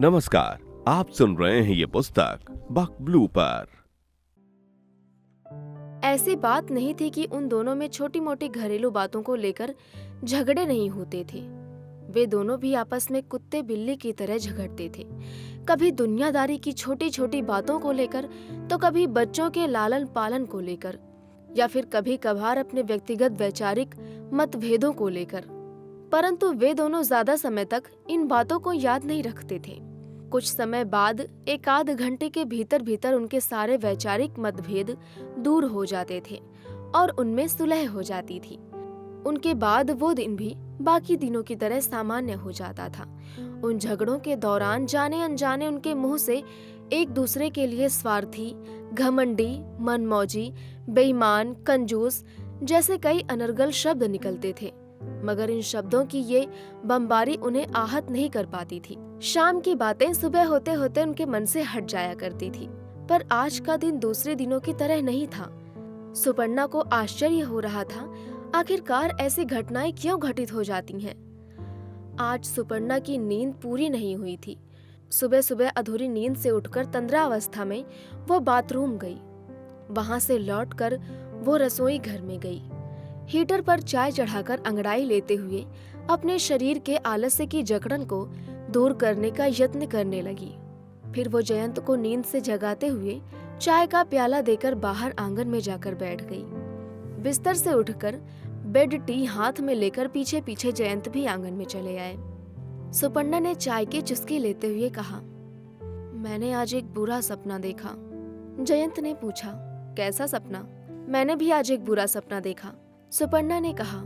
नमस्कार, आप सुन रहे हैं ये पुस्तक बक ब्लू पर। ऐसी बात नहीं थी कि उन दोनों में छोटी मोटी घरेलू बातों को लेकर झगड़े नहीं होते थे। वे दोनों भी आपस में कुत्ते बिल्ली की तरह झगड़ते थे, कभी दुनियादारी की छोटी छोटी बातों को लेकर, तो कभी बच्चों के लालन पालन को लेकर, या फिर कभी कभार अपने व्यक्तिगत वैचारिक मतभेदों को लेकर। परंतु वे दोनों ज्यादा समय तक इन बातों को याद नहीं रखते थे। कुछ समय बाद एक आध घंटे के भीतर भीतर उनके सारे वैचारिक मतभेद दूर हो जाते थे और उनमें सुलह हो जाती थी। उनके बाद वो दिन भी बाकी दिनों की तरह सामान्य हो जाता था। उन झगड़ों के दौरान जाने अनजाने उनके मुंह से एक दूसरे के लिए स्वार्थी, घमंडी, मनमौजी, बेईमान, कंजूस जैसे कई अनर्गल शब्द निकलते थे, मगर इन शब्दों की ये बमबारी उन्हें आहत नहीं कर पाती थी। शाम की बातें सुबह होते होते उनके मन से हट जाया करती थी। पर आज का दिन दूसरे दिनों की तरह नहीं था। सुपर्णा को आश्चर्य हो रहा था, आखिरकार ऐसी घटनाएं क्यों घटित हो जाती हैं। आज सुपर्णा की नींद पूरी नहीं हुई थी। सुबह सुबह अधूरी नींद से उठकर तंद्रावस्था में वो बाथरूम गई। वहां से लौटकर वो रसोई घर में गई। हीटर पर चाय चढ़ाकर अंगड़ाई लेते हुए अपने शरीर के आलस्य की जकड़न को दूर करने का यत्न करने लगी। फिर वो जयंत को नींद से जगाते हुए चाय का प्याला देकर बाहर आंगन में जाकर बैठ गई। बिस्तर से उठकर बेड टी हाथ में लेकर पीछे पीछे जयंत भी आंगन में चले आए। सुपर्णा ने चाय की चुस्की लेते हुए कहा, मैंने आज एक बुरा सपना देखा। जयंत ने पूछा, कैसा सपना? मैंने भी आज एक बुरा सपना देखा। सुपर्णा ने कहा,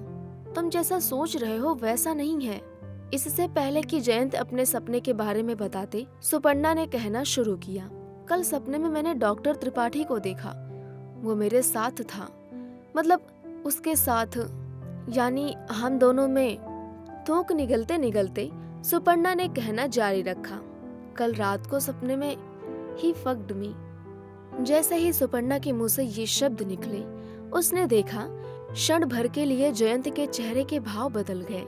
तुम जैसा सोच रहे हो वैसा नहीं है। इससे पहले कि जयंत अपने सपने के बारे में बताते, सुपर्णा ने कहना शुरू किया, कल सपने में मैंने डॉक्टर त्रिपाठी को देखा। वो मेरे साथ था, मतलब उसके साथ, यानी हम दोनों में। थूक निगलते निगलते सुपर्णा ने कहना जारी रखा, कल रात को सपने में ही फक्ड मी। जैसे ही सुपर्णा के मुंह से ये शब्द निकले, उसने देखा क्षण भर के लिए जयंत के चेहरे के भाव बदल गए।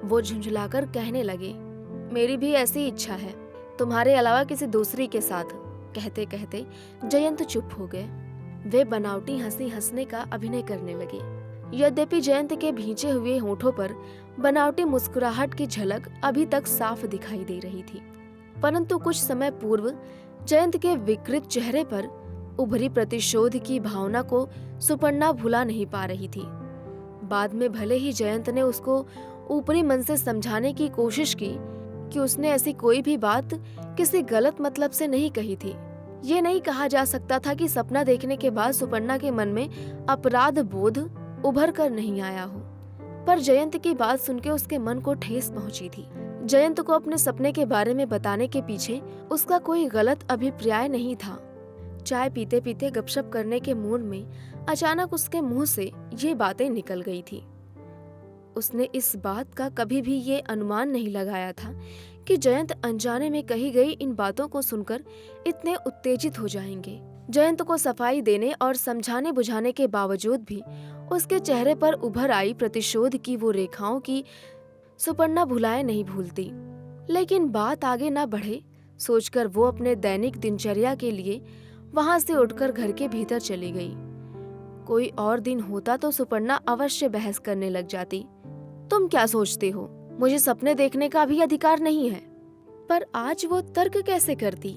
वो झुंझलाकर कहने लगे, मेरी भी ऐसी इच्छा है, तुम्हारे अलावा किसी दूसरी के साथ। कहते कहते जयंत चुप हो गए। वे बनावटी हंसी हंसने का अभिनय करने लगे। यद्यपि जयंत के भींचे हुए होठों पर बनावटी मुस्कुराहट की झलक अभी तक साफ दिखाई दे रही थी, परंतु कुछ समय पूर्व जयंत के विकृत चेहरे पर उभरी प्रतिशोध की भावना को सुपर्णा भुला नहीं पा रही थी। बाद में भले ही जयंत ने उसको ऊपरी मन से समझाने की कोशिश की कि उसने ऐसी कोई भी बात किसी गलत मतलब से नहीं कही थी। ये नहीं कहा जा सकता था कि सपना देखने के बाद सुपर्णा के मन में अपराध बोध उभर कर नहीं आया हो, पर जयंत की बात सुनकर उसके मन को ठेस पहुंची थी। जयंत को अपने सपने के बारे में बताने के पीछे उसका कोई गलत अभिप्राय नहीं था। चाय पीते पीते गपशप करने के मूड में अचानक उसके मुंह से ये बातें निकल गई थी। उसने इस बात का कभी भी ये अनुमान नहीं लगाया था कि जयंत अनजाने में कही गई इन बातों को सुनकर इतने उत्तेजित हो जाएंगे। जयंत को सफाई देने और समझाने बुझाने के बावजूद भी उसके चेहरे पर उभर आई प्रतिशोध की वो रेखाओं की सुपर्णा भुलाए नहीं भूलती। लेकिन बात आगे न बढ़े सोचकर वो अपने दैनिक दिनचर्या के लिए वहां से उठकर घर के भीतर चली गई। कोई और दिन होता तो सुपर्णा अवश्य बहस करने लग जाती, तुम क्या सोचते हो, मुझे सपने देखने का भी अधिकार नहीं है। पर आज वो तर्क कैसे करती,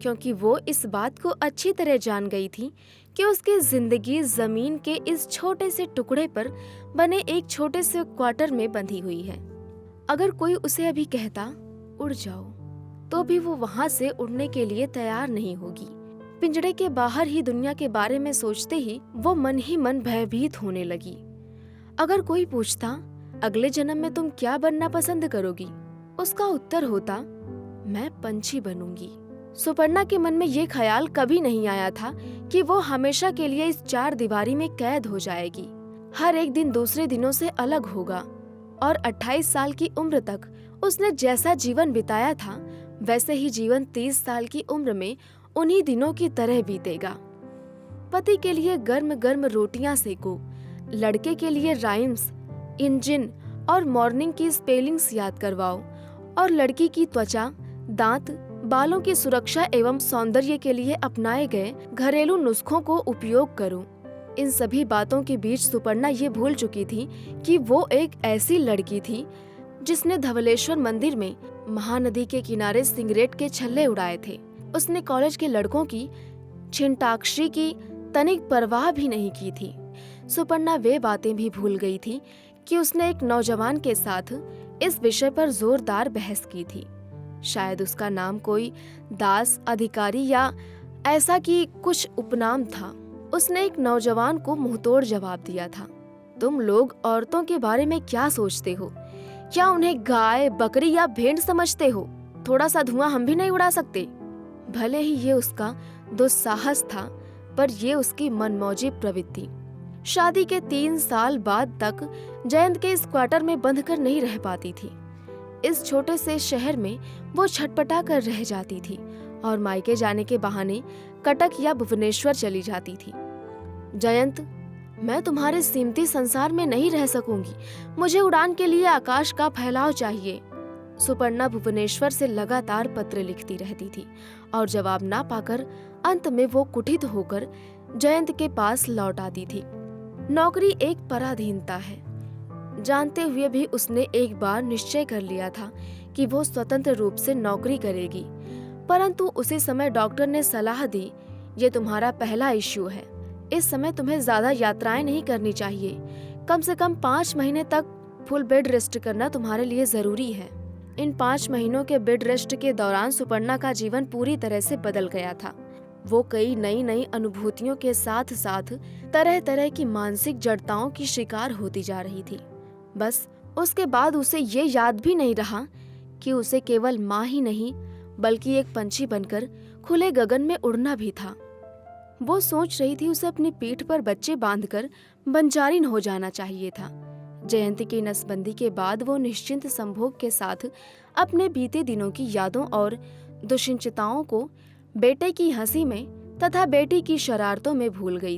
क्योंकि वो इस बात को अच्छी तरह जान गई थी कि उसकी जिंदगी जमीन के इस छोटे से टुकड़े पर बने एक छोटे से क्वार्टर में बंधी हुई है। अगर कोई उसे अभी कहता उड़ जाओ, तो भी वो वहां से उड़ने के लिए तैयार नहीं होगी। पिंजड़े के बाहर ही दुनिया के बारे में सोचते ही वो मन ही मन भयभीत होने लगी। अगर कोई पूछता, अगले जन्म में तुम क्या बनना पसंद करोगी, उसका उत्तर होता, मैं पंछी बनूंगी। सुपर्णा के मन में ये ख्याल कभी नहीं आया था कि वो हमेशा के लिए इस चार दीवारी में कैद हो जाएगी। हर एक दिन दूसरे दिनों से अलग होगा और 28 साल की उम्र तक उसने जैसा जीवन बिताया था वैसे ही जीवन 30 साल की उम्र में उन्हीं दिनों की तरह बीतेगा। पति के लिए गर्म गर्म रोटियां सेको, लड़के के लिए राइम्स, इंजन और मॉर्निंग की स्पेलिंग्स याद करवाओ और लड़की की त्वचा दांत, बालों की सुरक्षा एवं सौंदर्य के लिए अपनाए गए घरेलू नुस्खों को उपयोग करूं। इन सभी बातों के बीच सुपर्णा ये भूल चुकी थी कि वो एक ऐसी लड़की थी जिसने धवलेश्वर मंदिर में महानदी के किनारे सिगरेट के छल्ले उड़ाए थे। उसने कॉलेज के लड़कों की छिंटाक्षरी की तनिक परवाह भी नहीं की थी। सुपर्णा वे बातें भी भूल गई थी कि उसने एक नौजवान के साथ इस विषय पर जोरदार बहस की थी। शायद उसका नाम कोई दास, अधिकारी या ऐसा कि कुछ उपनाम था। उसने एक नौजवान को मुंहतोड़ जवाब दिया था, तुम लोग औरतों के बारे में क्या सोचते हो? क्या उन्हें गाय, बकरी या भेड़ समझते हो? थोड़ा सा धुआं हम भी नहीं उड़ा सकते? भले ही ये उसका दुस्साहस था, पर ये उसकी मनमौजी प्रवृत्ति। शादी के 3 साल बाद तक जयंत के इस क्वार्टर में बंध कर नहीं रह पाती थी। इस छोटे से शहर में वो छटपटा कर रह जाती थी और मायके जाने के बहाने कटक या भुवनेश्वर चली जाती थी। जयंत, मैं तुम्हारे सीमती संसार में नहीं रह सकूंगी। मुझे उड़ान के लिए आकाश का फैलाव चाहिए। सुपर्णा भुवनेश्वर से लगातार पत्र लिखती रहती थी और जवाब ना पाकर अंत में वो कुटित होकर जयंत के पास लौट आती थी। नौकरी एक पराधीनता है। जानते हुए भी उसने एक बार निश्चय कर लिया था कि वो स्वतंत्र रूप से नौकरी करेगी, परंतु उसी समय डॉक्टर ने सलाह दी, ये तुम्हारा पहला इश्यू है, इस समय तुम्हें ज्यादा यात्राएं नहीं करनी चाहिए। कम से कम 5 महीने तक फुल बेड रेस्ट करना तुम्हारे लिए जरूरी है। इन 5 महीनों के बेड रेस्ट के दौरान सुपर्णा का जीवन पूरी तरह से बदल गया था। वो कई नई अनुभूतियों के साथ साथ तरह तरह की मानसिक जड़ताओं की शिकार होती जा रही थी। बस उसके बाद उसे ये याद भी नहीं रहा कि उसे केवल माँ ही नहीं बल्कि एक पंछी बनकर खुले गगन में उड़ना भी था। वो सोच रही थी उसे अपनी पीठ पर बच्चे बांधकर बंजारिन हो जाना चाहिए था। जयंत की नसबंदी के बाद वो निश्चिंत संभोग के साथ अपने बीते दिनों की यादों और दुश्चिंताओं को बेटे की हंसी में तथा बेटी की शरारतों में भूल गई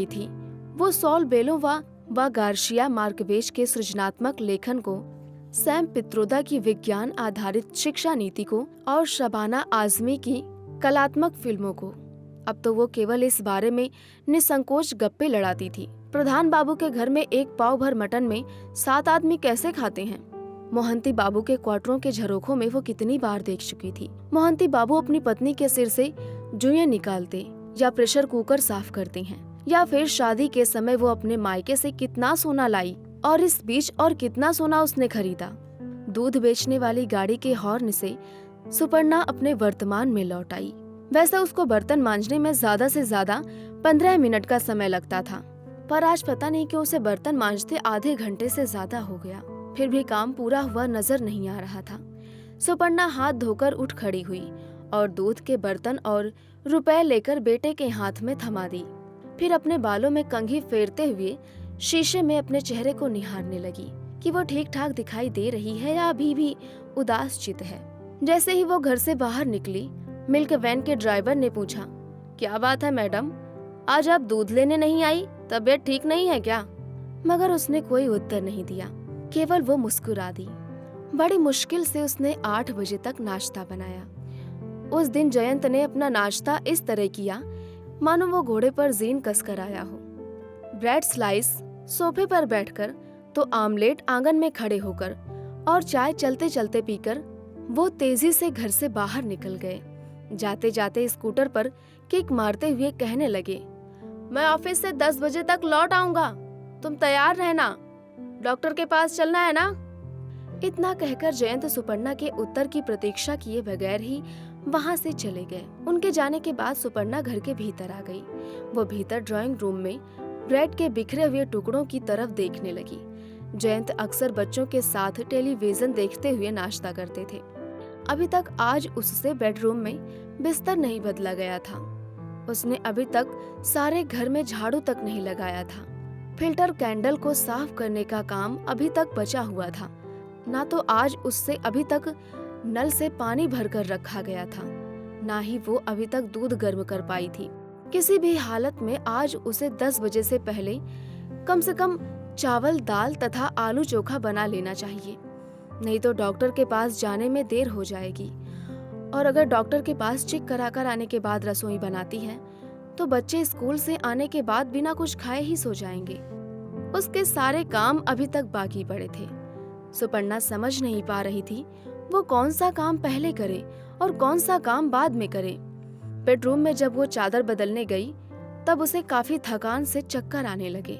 थी। वो सॉल बेलो व गार्शिया मार्कवेज के सृजनात्मक लेखन को, सैम पित्रोदा की विज्ञान आधारित शिक्षा नीति को और शबाना आजमी की कलात्मक फिल्मों को। अब तो वो केवल इस बारे में निसंकोच गप्पे लड़ाती थी। प्रधान बाबू के घर में एक पाव भर मटन में 7 आदमी कैसे खाते हैं? मोहंती बाबू के क्वार्टरों के झरोखों में वो कितनी बार देख चुकी थी। मोहंती बाबू अपनी पत्नी के सिर से जुएं निकालते या प्रेशर कुकर साफ करते हैं, या फिर शादी के समय वो अपने मायके से कितना सोना लाई और इस बीच और कितना सोना उसने खरीदा। दूध बेचने वाली गाड़ी के हॉर्न से सुपर्णा अपने वर्तमान में लौट आई। वैसे उसको बर्तन मांजने में ज्यादा से ज्यादा 15 मिनट का समय लगता था, पर आज पता नहीं क्यों उसे बर्तन मांजते आधे घंटे से ज्यादा हो गया। फिर भी काम पूरा हुआ नजर नहीं आ रहा था। सुपर्णा हाथ धोकर उठ खड़ी हुई और दूध के बर्तन और रुपए लेकर बेटे के हाथ में थमा दी। फिर अपने बालों में कंघी फेरते हुए शीशे में अपने चेहरे को निहारने लगी कि वो ठीक ठाक दिखाई दे रही है या अभी भी उदास चित है। जैसे ही वो घर से बाहर निकली, मिल्क वैन के ड्राइवर ने पूछा, क्या बात है मैडम, आज आप दूध लेने नहीं आई? तबीयत ठीक नहीं है क्या? मगर उसने कोई उत्तर नहीं दिया, केवल वो मुस्कुरा दी। बड़ी मुश्किल से उसने 8 बजे तक नाश्ता बनाया। उस दिन जयंत ने अपना नाश्ता इस तरह किया मानो वो घोड़े पर जीन कसकर आया हो। ब्रेड स्लाइस सोफे पर बैठकर तो आमलेट आंगन में खड़े होकर और चाय चलते चलते पीकर वो तेजी से घर से बाहर निकल गए। जाते जाते स्कूटर पर किक मारते हुए कहने लगे, मैं ऑफिस से 10 बजे तक लौट आऊंगा, तुम तैयार रहना, डॉक्टर के पास चलना है ना? इतना कहकर जयंत सुपर्णा के उत्तर की प्रतीक्षा किए बगैर ही वहां से चले गए। उनके जाने के बाद सुपर्णा घर के भीतर आ गई। वो भीतर ड्राइंग रूम में ब्रेड के बिखरे हुए टुकड़ों की तरफ देखने लगी। जयंत अक्सर बच्चों के साथ टेलीविजन देखते हुए नाश्ता करते थे। अभी तक आज उससे बेडरूम में बिस्तर नहीं बदला गया था। उसने अभी तक सारे घर में झाड़ू तक नहीं लगाया था। फिल्टर कैंडल को साफ करने का काम अभी तक बचा हुआ था। ना तो आज उससे अभी तक नल से पानी भरकर रखा गया था, ना ही वो अभी तक दूध गर्म कर पाई थी। किसी भी हालत में आज उसे 10 बजे से पहले कम से कम चावल, दाल तथा आलू चोखा बना लेना चाहिए। नहीं तो डॉक्टर के पास जाने में देर हो जाएगी। और अगर डॉक्टर के पास चेक कराकर आने के बाद रसोई बनाती है तो बच्चे स्कूल से आने के बाद बिना कुछ खाए ही सो जाएंगे। उसके सारे काम अभी तक बाकी पड़े थे। सुपर्णा समझ नहीं पा रही थी वो कौन सा काम पहले करे और कौन सा काम बाद में करे। बेडरूम में जब वो चादर बदलने गई तब उसे काफी थकान से चक्कर आने लगे।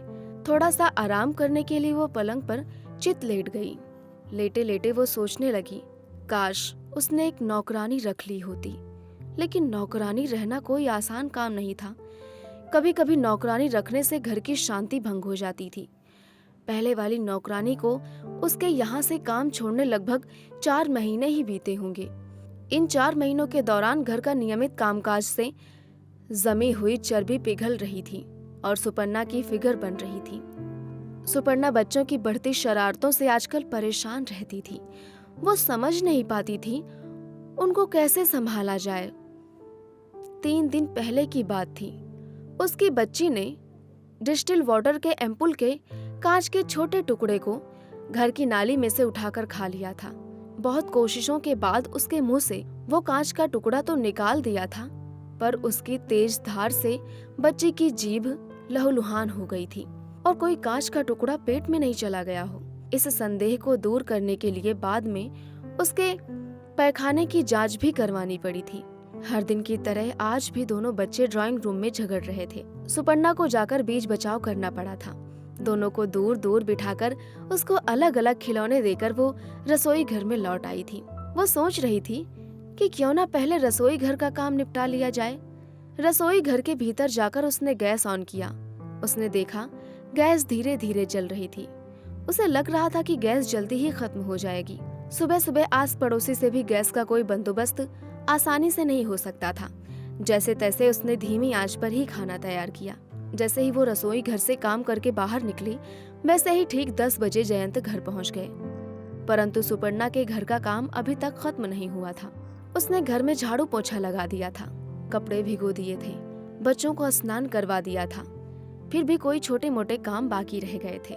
थोड़ा सा आराम करने के लिए वो पलंग पर चित लेट गई। लेटे लेटे वो सोचने लगी, काश उसने एक नौकरानी रख ली होती। लेकिन नौकरानी रहना कोई आसान काम नहीं था। कभी कभी नौकरानी रखने से घर की शांति भंग हो जाती थी। पहले वाली नौकरानी को उसके यहाँ से काम छोड़ने लगभग 4 महीने ही बीते होंगे। इन 4 महीनों के दौरान घर का नियमित कामकाज से जमी हुई चर्बी पिघल रही थी और सुपर्णा की फिगर बन रही थी। सुपर्णा बच्चों की बढ़ती शरारतों से आजकल परेशान रहती थी। वो समझ नहीं पाती थी उनको कैसे संभाला जाए। 3 दिन पहले की बात थी। उसकी बच्ची ने डिस्टिल वाटर के एम्पुल के कांच के छोटे टुकड़े को घर की नाली में से उठाकर खा लिया था। बहुत कोशिशों के बाद उसके मुंह से वो कांच का टुकड़ा तो निकाल दिया था, पर उसकी तेज धार से बच्ची की जीभ लहूलुहान हो गई थी और कोई कांच का टुकड़ा पेट में नहीं चला गया हो। इस संदेह को दूर करने के लिए बाद में उसके पैखाने की जांच भी करवानी पड़ी थी। हर दिन की तरह आज भी दोनों बच्चे ड्राइंग रूम में झगड़ रहे थे। सुपर्णा को जाकर बीच बचाव करना पड़ा था। दोनों को दूर दूर बिठाकर उसको अलग अलग खिलौने देकर वो रसोई घर में लौट आई थी। वो सोच रही थी कि क्यों ना पहले रसोई घर का काम निपटा लिया जाए। रसोई घर के भीतर जाकर उसने गैस ऑन किया। उसने देखा गैस धीरे धीरे जल रही थी। उसे लग रहा था कि गैस जल्दी ही खत्म हो जाएगी। सुबह सुबह आस पड़ोसी से भी गैस का कोई बंदोबस्त आसानी से नहीं हो सकता था। जैसे तैसे उसने धीमी आंच पर ही खाना तैयार किया। जैसे ही वो रसोई घर से काम करके बाहर निकली, वैसे ही ठीक 10 बजे जयंत घर पहुंच गए। परंतु सुपर्णा के घर का काम अभी तक खत्म नहीं हुआ था। उसने घर में झाड़ू पोछा लगा दिया था, कपड़े भिगो दिए थे, बच्चों को स्नान करवा दिया था। फिर भी कोई छोटे मोटे काम बाकी रह गए थे,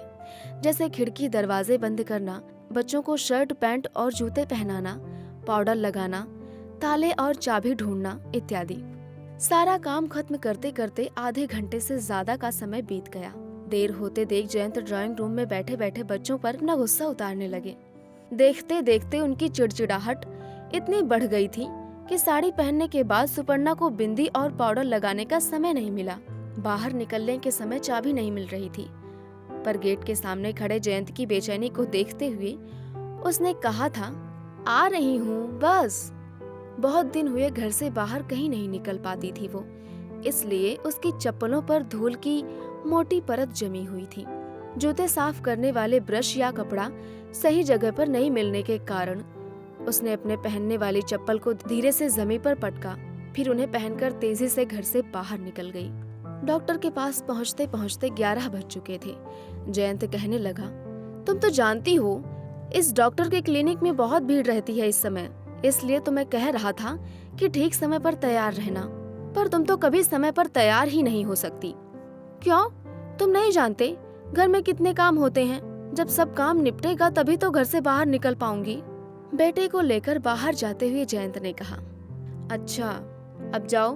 जैसे खिड़की दरवाजे बंद करना, बच्चों को शर्ट पैंट और जूते पहनाना, पाउडर लगाना, ताले और चाबी ढूंढना इत्यादि। सारा काम खत्म करते करते आधे घंटे से ज्यादा का समय बीत गया। देर होते देख जयंत ड्राइंग रूम में बैठे बैठे बच्चों पर अपना गुस्सा उतारने लगे। देखते देखते उनकी चिड़चिड़ाहट इतनी बढ़ गई थी कि साड़ी पहनने के बाद सुपर्णा को बिंदी और पाउडर लगाने का समय नहीं मिला। बाहर निकलने के समय चाबी नहीं मिल रही थी। पर गेट के सामने खड़े जयंत की बेचैनी को देखते हुए उसने कहा था, आ रही हूँ बस। बहुत दिन हुए घर से बाहर कहीं नहीं निकल पाती थी वो, इसलिए उसकी चप्पलों पर धूल की मोटी परत जमी हुई थी। जूते साफ करने वाले ब्रश या कपड़ा सही जगह पर नहीं मिलने के कारण उसने अपने पहनने वाली चप्पल को धीरे से जमीन पर पटका, फिर उन्हें पहनकर तेजी से घर से बाहर निकल गई। डॉक्टर के पास पहुंचते पहुंचते 11 बज चुके थे। जयंत कहने लगा, तुम तो जानती हो इस डॉक्टर के क्लिनिक में बहुत भीड़ रहती है इस समय, इसलिए तो मैं कह रहा था कि ठीक समय पर तैयार रहना, पर तुम तो कभी समय पर तैयार ही नहीं हो सकती। क्यों? तुम नहीं जानते घर में कितने काम होते हैं? जब सब काम निपटेगा तभी तो घर से बाहर निकल पाऊंगी। बेटे को लेकर बाहर जाते हुए जयंत ने कहा, अच्छा अब जाओ,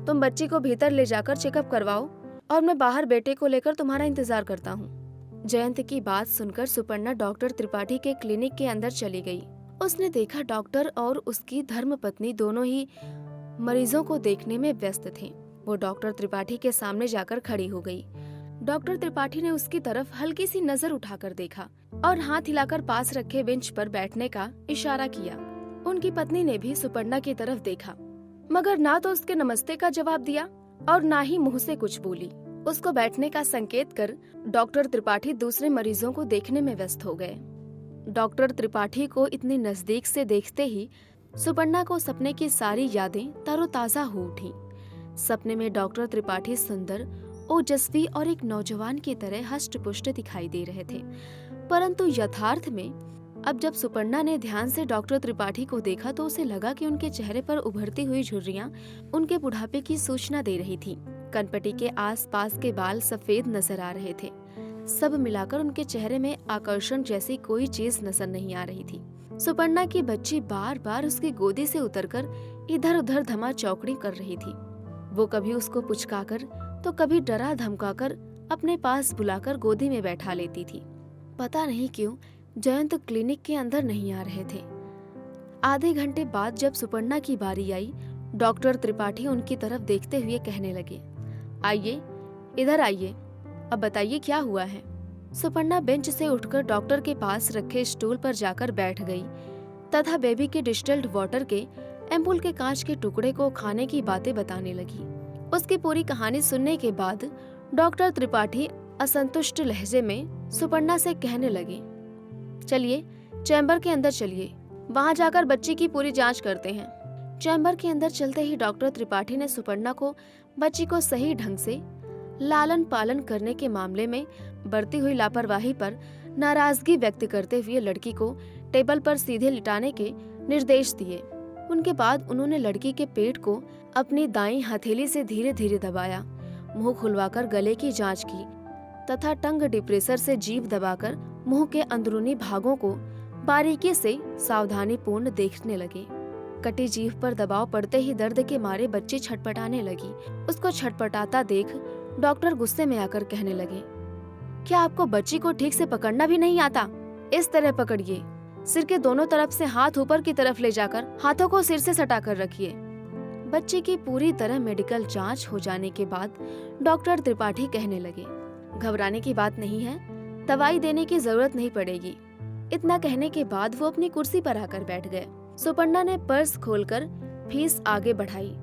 तुम बच्ची को भीतर ले जाकर चेकअप करवाओ और मैं बाहर बेटे को लेकर तुम्हारा इंतजार करता हूँ। जयंत की बात सुनकर सुपर्णा डॉक्टर त्रिपाठी के क्लिनिक के अंदर चली गई। उसने देखा डॉक्टर और उसकी धर्मपत्नी दोनों ही मरीजों को देखने में व्यस्त थे। वो डॉक्टर त्रिपाठी के सामने जाकर खड़ी हो गई। डॉक्टर त्रिपाठी ने उसकी तरफ हल्की सी नजर उठाकर देखा और हाथ हिलाकर पास रखे बेंच पर बैठने का इशारा किया। उनकी पत्नी ने भी सुपर्णा की तरफ देखा, मगर ना तो उसके नमस्ते का जवाब दिया और ना ही मुंह से कुछ बोली। उसको बैठने का संकेत कर डॉक्टर त्रिपाठी दूसरे मरीजों को देखने में व्यस्त हो गए। डॉक्टर त्रिपाठी को इतनी नजदीक से देखते ही सुपर्णा को सपने की सारी यादें तरोताजा हो उठी। सपने में डॉक्टर त्रिपाठी सुंदर, ओजस्वी और एक नौजवान की तरह हष्ट-पुष्ट दिखाई दे रहे थे, परंतु यथार्थ में अब जब सुपर्णा ने ध्यान से डॉक्टर त्रिपाठी को देखा तो उसे लगा कि उनके चेहरे पर उभरती हुई झुर्रियां उनके बुढ़ापे की सूचना दे रही थी। कनपटी के आसपास के बाल सफेद नजर आ रहे थे। सब मिलाकर उनके चेहरे में आकर्षण जैसी कोई चीज नजर नहीं आ रही थी। सुपर्णा की बच्ची बार बार उसकी गोदी से उतरकर इधर उधर धमा चौकड़ी कर रही थी। वो कभी उसको पुचकाकर तो कभी डरा धमकाकर अपने पास बुलाकर गोदी में बैठा लेती थी। पता नहीं क्यों जयंत क्लिनिक के अंदर नहीं आ रहे थे। आधे घंटे बाद जब सुपर्णा की बारी आई, डॉक्टर त्रिपाठी उनकी तरफ देखते हुए कहने लगे, आइए, इधर आइए, अब बताइए क्या हुआ है। सुपर्णा बेंच से उठकर डॉक्टर के पास रखे स्टूल पर जाकर बैठ गई तथा बेबी के डिस्टिल्ड वाटर के एम्पूल के कांच के टुकड़े को खाने की बातें बताने लगी। उसकी पूरी कहानी सुनने के बाद डॉक्टर त्रिपाठी असंतुष्ट लहजे में सुपर्णा से कहने लगे, चलिए चैम्बर के अंदर चलिए, वहां जाकर बच्ची की पूरी जांच करते हैं। चैम्बर के अंदर चलते ही डॉक्टर त्रिपाठी ने सुपर्णा को बच्ची को सही ढंग से लालन पालन करने के मामले में बढ़ती हुई लापरवाही पर नाराजगी व्यक्त करते हुए लड़की को टेबल पर सीधे लिटाने के निर्देश दिए। उनके बाद उन्होंने लड़की के पेट को अपनी दाईं हथेली से धीरे धीरे दबाया, मुंह खुलवाकर गले की जांच की तथा टंग डिप्रेसर से जीभ दबाकर मुंह के अंदरूनी भागों को बारीकी से सावधानी पूर्ण देखने लगे। कटी जीभ पर दबाव पड़ते ही दर्द के मारे बच्ची छटपटाने लगी। उसको छटपटाता देख डॉक्टर गुस्से में आकर कहने लगे, क्या आपको बच्ची को ठीक से पकड़ना भी नहीं आता? इस तरह पकड़िए, सिर के दोनों तरफ से हाथ ऊपर की तरफ ले जाकर हाथों को सिर से सटाकर रखिए। बच्ची की पूरी तरह मेडिकल जांच हो जाने के बाद डॉक्टर त्रिपाठी कहने लगे, घबराने की बात नहीं है, दवाई देने की जरूरत नहीं पड़ेगी। इतना कहने के बाद वो अपनी कुर्सी पर आकर बैठ गए। सुपर्णा ने पर्स खोलकर फीस आगे बढ़ाई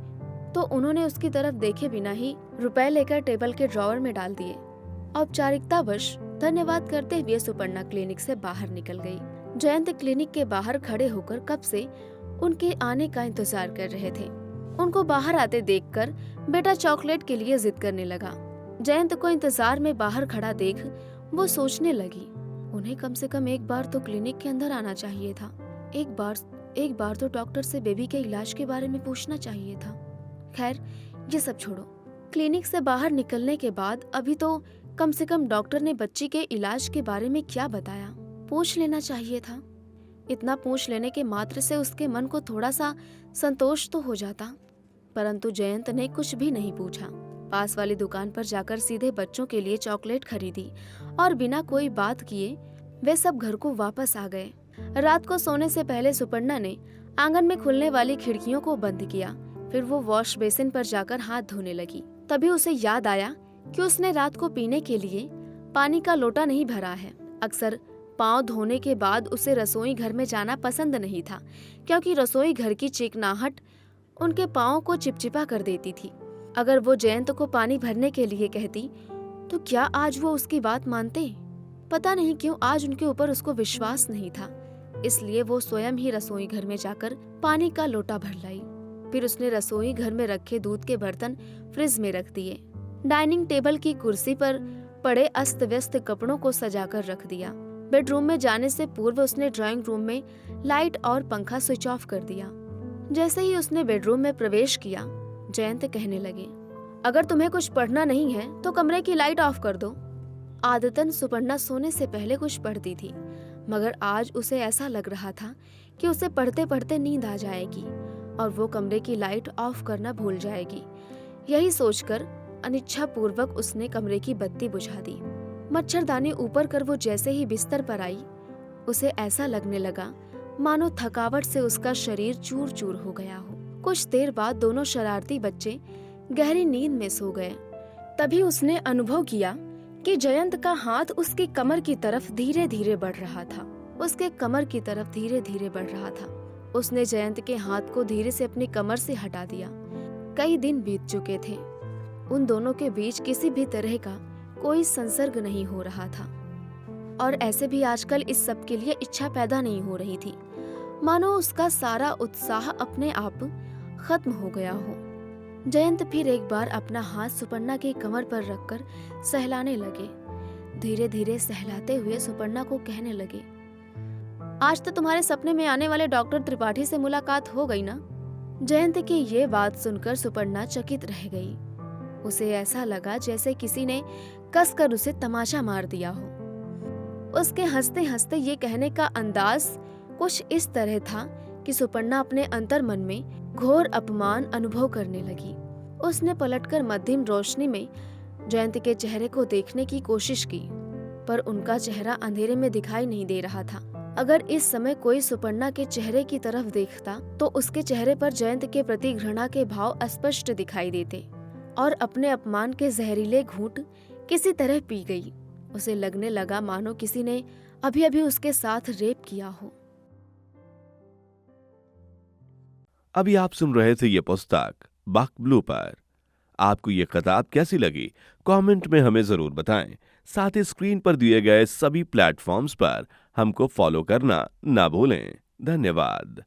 तो उन्होंने उसकी तरफ देखे बिना ही रुपए लेकर टेबल के ड्रॉवर में डाल दिए। औपचारिकतावश धन्यवाद करते हुए सुपर्णा क्लिनिक से बाहर निकल गई। जयंत क्लिनिक के बाहर खड़े होकर कब से उनके आने का इंतजार कर रहे थे। उनको बाहर आते देखकर बेटा चॉकलेट के लिए जिद करने लगा। जयंत को इंतजार में बाहर खड़ा देख वो सोचने लगी, उन्हें कम से कम एक बार तो क्लिनिक के अंदर आना चाहिए था। एक बार तो डॉक्टर से बेबी के इलाज के बारे में पूछना चाहिए था। खैर, ये सब छोड़ो। क्लिनिक से बाहर निकलने के बाद अभी तो कम से कम डॉक्टर ने बच्ची के इलाज के बारे में क्या बताया, पूछ लेना चाहिए था। इतना पूछ लेने के मात्र से उसके मन को थोड़ा सा संतोष तो हो जाता। परंतु जयंत ने कुछ भी नहीं पूछा। पास वाली दुकान पर जाकर सीधे बच्चों के लिए चॉकलेट खरीदी और बिना कोई बात किए वे सब घर को वापस आ गए। रात को सोने से पहले सुपर्णा ने आंगन में खुलने वाली खिड़कियों को बंद किया। फिर वो वॉश बेसिन पर जाकर हाथ धोने लगी। तभी उसे याद आया कि उसने रात को पीने के लिए पानी का लोटा नहीं भरा है। अक्सर पाँव धोने के बाद उसे रसोई घर में जाना पसंद नहीं था, क्योंकि रसोई घर की चिकनाहट उनके पाँव को चिपचिपा कर देती थी। अगर वो जयंत को पानी भरने के लिए कहती तो क्या आज वो उसकी बात मानते? पता नहीं क्यों आज उनके ऊपर उसको विश्वास नहीं था। इसलिए वो स्वयं ही रसोई घर में जाकर पानी का लोटा भर लाई। फिर उसने रसोई घर में रखे दूध के बर्तन फ्रिज में रख दिए। डाइनिंग टेबल की कुर्सी पर पड़े अस्त व्यस्त कपड़ों को सजाकर रख दिया। बेडरूम में जाने से पूर्व उसने ड्राइंग रूम में लाइट और पंखा स्विच ऑफ कर दिया। जैसे ही उसने बेडरूम में प्रवेश किया, जयंत कहने लगे, अगर तुम्हें कुछ पढ़ना नहीं है तो कमरे की लाइट ऑफ कर दो। आदतन सुपर्णा सोने से पहले कुछ पढ़ती थी, मगर आज उसे ऐसा लग रहा था कि उसे पढ़ते पढ़ते नींद आ जाएगी और वो कमरे की लाइट ऑफ करना भूल जाएगी। यही सोचकर अनिच्छा पूर्वक उसने कमरे की बत्ती बुझा दी। मच्छरदानी ऊपर कर वो जैसे ही बिस्तर पर आई, उसे ऐसा लगने लगा मानो थकावट से उसका शरीर चूर चूर हो गया हो। कुछ देर बाद दोनों शरारती बच्चे गहरी नींद में सो गए। तभी उसने अनुभव किया कि जयंत का हाथ उसकी कमर की तरफ धीरे धीरे बढ़ रहा था। उसके कमर की तरफ धीरे धीरे बढ़ रहा था। उसने जयंत के हाथ को धीरे से अपनी कमर से हटा दिया। कई दिन बीत चुके थे। उन दोनों के बीच किसी भी तरह का कोई संसर्ग नहीं हो रहा था और ऐसे भी आजकल इस सब के लिए इच्छा पैदा नहीं हो रही थी, मानो उसका सारा उत्साह अपने आप खत्म हो गया हो। जयंत फिर एक बार अपना हाथ सुपर्णा की कमर पर रखकर सहलाने लगे। धीरे धीरे सहलाते हुए सुपर्णा को कहने लगे, आज तो तुम्हारे सपने में आने वाले डॉक्टर त्रिपाठी से मुलाकात हो गई ना? जयंत की ये बात सुनकर सुपर्णा चकित रह गई। उसे ऐसा लगा जैसे किसी ने कसकर उसे तमाचा मार दिया हो। उसके हंसते हंसते ये कहने का अंदाज कुछ इस तरह था कि सुपर्णा अपने अंतर मन में घोर अपमान अनुभव करने लगी। उसने पलटकर मध्यम रोशनी में जयंत के चेहरे को देखने की कोशिश की, पर उनका चेहरा अंधेरे में दिखाई नहीं दे रहा था। अगर इस समय कोई सुपर्णा के चेहरे की तरफ देखता तो उसके चेहरे पर जयंत के प्रति घृणा के भाव स्पष्ट दिखाई देते और अपने अपमान के जहरीले घूंट किसी तरह पी गई। उसे लगने लगा मानो किसी ने अभी अभी उसके साथ रेप किया हो। अभी आप सुन रहे थे ये पुस्तक बक ब्लू पर। आपको ये किताब कैसी लगी कमेंट में हमें जरूर बताएं। साथ ही स्क्रीन पर दिए गए सभी प्लेटफॉर्म्स पर हमको फॉलो करना ना भूलें। धन्यवाद।